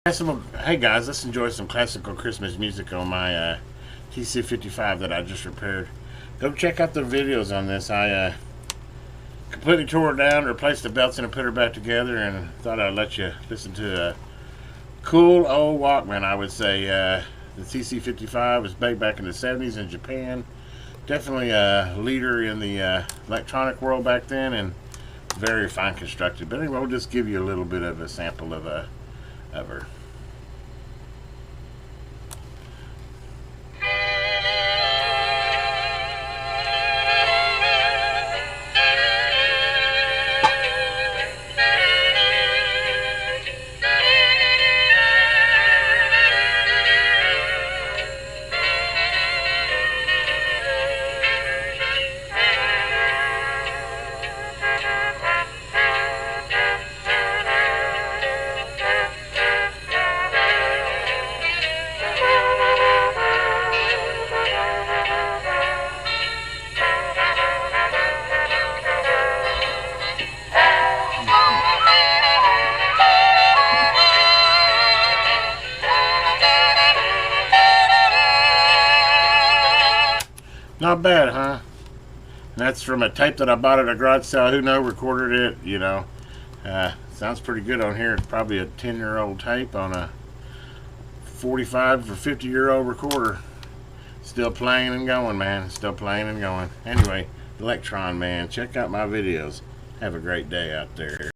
Hey guys, let's enjoy some classical Christmas music on my TC-55 that I just repaired. Go check out the videos on this. I completely tore it down, replaced the belts, and put her back together, and thought I'd let you listen to a cool old Walkman, I would say. The TC-55 was made back in the 70s in Japan. Definitely a leader in the electronic world back then, and very fine constructed. But anyway, we'll just give you a little bit of a sample of her. Not bad, huh? And that's from a tape that I bought at a garage sale. Who knows? Recorded it, you know. Sounds pretty good on here. It's probably a 10-year-old tape on a 45 or 50-year-old recorder. Still playing and going, man. Still playing and going. Anyway, Electron, man. Check out my videos. Have a great day out there.